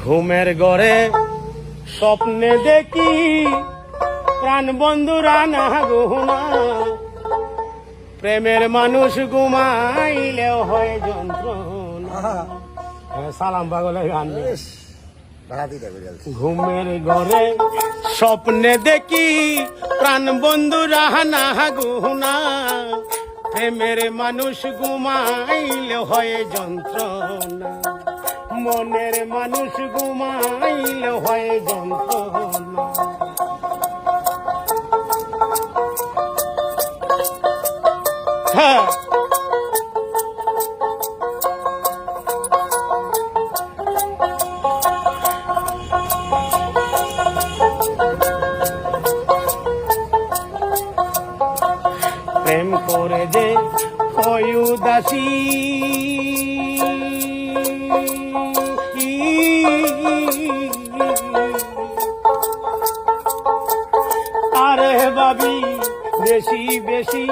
ঘুমের ঘরে স্বপ্নে দেখি প্রাণ বন্ধুরা না গোনা, প্রেমের মানুষ ঘুমাইলেও হয় যন্ত্রণা। সালাম পাগলের গান। ঘুমের ঘরে স্বপ্নে দেখি প্রাণ বন্ধুরা না গোনা, প্রেমের মানুষ ঘুমাইলে হয় যন্ত্রণা, মনের মানুষ ঘুমাইলে হয় যন্ত্রণা। হ্যাঁ, প্রেম করে যে হয় উদাসী, আরে ভাবি বেশি বেশি